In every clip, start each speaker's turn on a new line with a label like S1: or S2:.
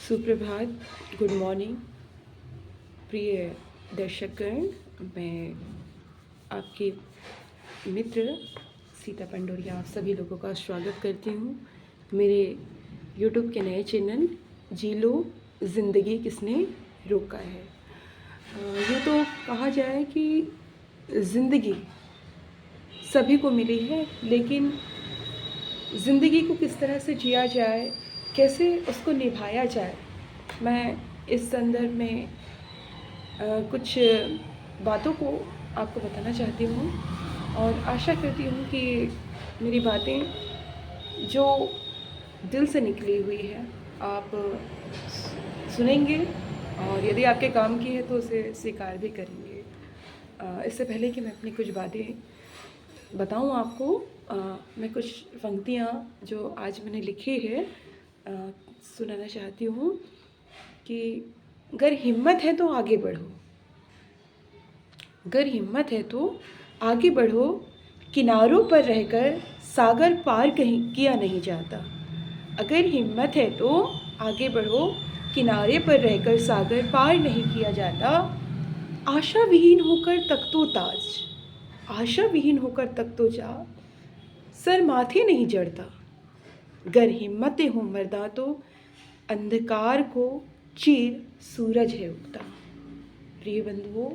S1: सुप्रभात, good morning प्रिय दर्शकगण। मैं आपके मित्र सीता पंडोरिया आप सभी लोगों का स्वागत करती हूँ मेरे यूट्यूब के नए चैनल जी लो ज़िंदगी किसने रोका है। ये तो कहा जाए कि ज़िंदगी सभी को मिली है, लेकिन ज़िंदगी को किस तरह से जिया जाए, कैसे उसको निभाया जाए, मैं इस संदर्भ में कुछ बातों को आपको बताना चाहती हूँ और आशा करती हूँ कि मेरी बातें जो दिल से निकली हुई है आप सुनेंगे और यदि आपके काम की है तो उसे स्वीकार भी करेंगे। इससे पहले कि मैं अपनी कुछ बातें बताऊं आपको, मैं कुछ पंक्तियाँ जो आज मैंने लिखी है सुनाना चाहती हूँ कि अगर हिम्मत है तो आगे बढ़ो, अगर हिम्मत है तो आगे बढ़ो, किनारों पर रहकर सागर पार कहीं किया नहीं जाता। अगर हिम्मत है तो आगे बढ़ो, किनारे पर रहकर सागर पार नहीं किया जाता। आशा विहीन होकर तख्तो ताज, आशा विहीन होकर तख्तो जा, सर माथे नहीं जड़ता। गर हिम्मतें हो मर्दा तो अंधकार को चीर सूरज है उगता। प्रिय बंधुओं,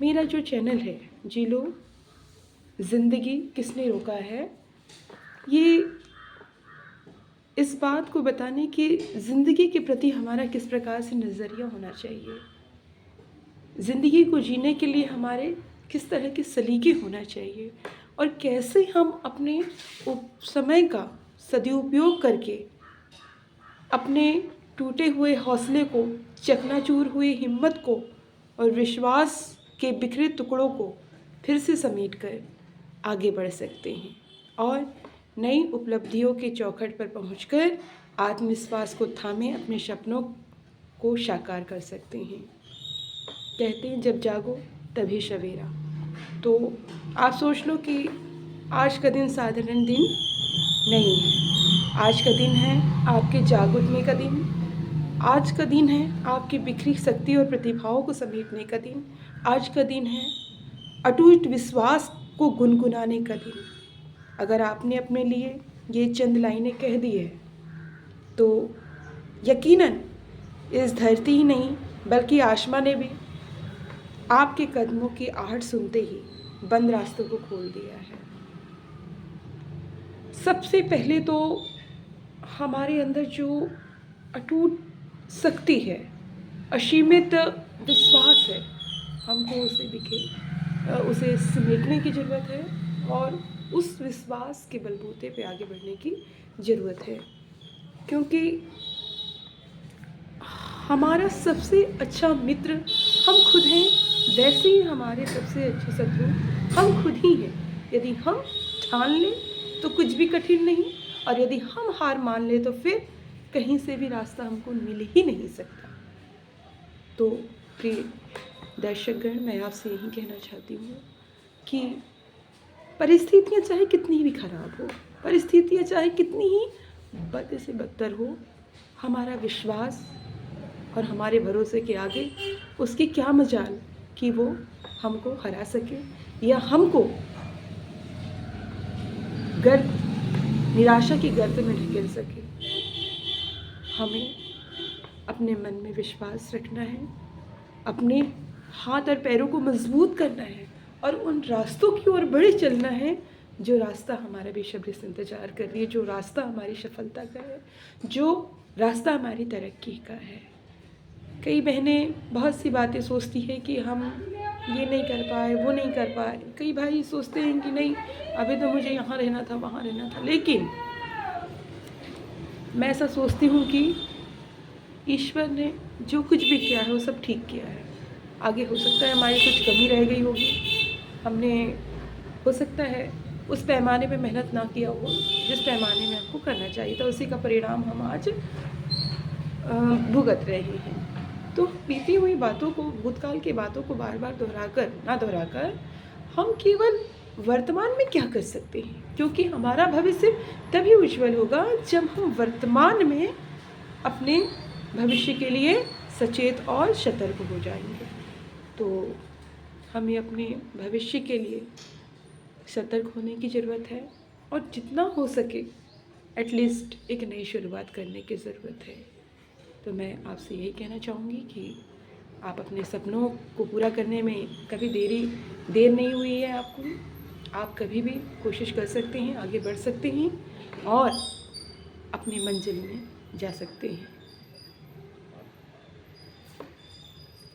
S1: मेरा जो चैनल है जी लो ज़िंदगी किसने रोका है, ये इस बात को बताने कि ज़िंदगी के प्रति हमारा किस प्रकार से नज़रिया होना चाहिए, ज़िंदगी को जीने के लिए हमारे किस तरह के सलीके होना चाहिए और कैसे हम अपने समय का सदुपयोग करके अपने टूटे हुए हौसले को, चकनाचूर हुई हिम्मत को और विश्वास के बिखरे टुकड़ों को फिर से समेटकर आगे बढ़ सकते हैं और नई उपलब्धियों के चौखट पर पहुंचकर आत्मविश्वास को थामे अपने सपनों को साकार कर सकते हैं। कहते हैं जब जागो तभी सवेरा। तो आप सोच लो कि आज का दिन साधारण दिन नहीं है, आज का दिन है आपके जाग उठने का दिन, आज का दिन है आपकी बिखरी शक्ति और प्रतिभाओं को समेटने का दिन, आज का दिन है अटूट विश्वास को गुनगुनाने का दिन। अगर आपने अपने लिए ये चंद लाइनें कह दी है तो यकीनन इस धरती ही नहीं बल्कि आसमां ने भी आपके कदमों की आहट सुनते ही बंद रास्तों को खोल दिया है। सबसे पहले तो हमारे अंदर जो अटूट शक्ति है, असीमित विश्वास है, हमको उसे समेटने की ज़रूरत है और उस विश्वास के बलबूते पे आगे बढ़ने की ज़रूरत है, क्योंकि हमारा सबसे अच्छा मित्र हम खुद हैं, वैसे ही हमारे सबसे अच्छे शत्रु हम खुद ही हैं। यदि हम ठान लें तो कुछ भी कठिन नहीं, और यदि हम हार मान लें तो फिर कहीं से भी रास्ता हमको मिल ही नहीं सकता। तो प्रिय दर्शकगण, मैं आपसे यही कहना चाहती हूँ कि परिस्थितियाँ चाहे कितनी भी खराब हो, परिस्थितियाँ चाहे कितनी ही बद से बदतर हो, हमारा विश्वास और हमारे भरोसे के आगे उसकी क्या मजाल कि वो हमको हरा सके या हमको गर्त, निराशा की गर्त में ढकेल सके। हमें अपने मन में विश्वास रखना है, अपने हाथ और पैरों को मजबूत करना है और उन रास्तों की ओर बढ़े चलना है जो रास्ता हमारा बेसब्री से इंतज़ार कर रही है, जो रास्ता हमारी सफलता का है, जो रास्ता हमारी तरक्की का है। कई बहनें बहुत सी बातें सोचती है कि हम ये नहीं कर पाए, वो नहीं कर पाए। कई भाई सोचते हैं कि नहीं, अभी तो मुझे यहाँ रहना था, वहाँ रहना था। लेकिन मैं ऐसा सोचती हूँ कि ईश्वर ने जो कुछ भी किया है वो सब ठीक किया है। आगे हो सकता है हमारी कुछ कमी रह गई होगी, हमने हो सकता है उस पैमाने में मेहनत ना किया हो जिस पैमाने में हमको करना चाहिए था, उसी का परिणाम हम आज भुगत रहे हैं। तो बीती हुई बातों को, भूतकाल की बातों को बार बार दोहराकर हम केवल वर्तमान में क्या कर सकते हैं, क्योंकि हमारा भविष्य तभी उज्जवल होगा जब हम वर्तमान में अपने भविष्य के लिए सचेत और सतर्क हो जाएंगे। तो हमें अपने भविष्य के लिए सतर्क होने की ज़रूरत है और जितना हो सके एटलीस्ट एक नई शुरुआत करने की ज़रूरत है। तो मैं आपसे यही कहना चाहूँगी कि आप अपने सपनों को पूरा करने में कभी देर नहीं हुई है आपको। आप कभी भी कोशिश कर सकते हैं, आगे बढ़ सकते हैं और अपनी मंजिल में जा सकते हैं।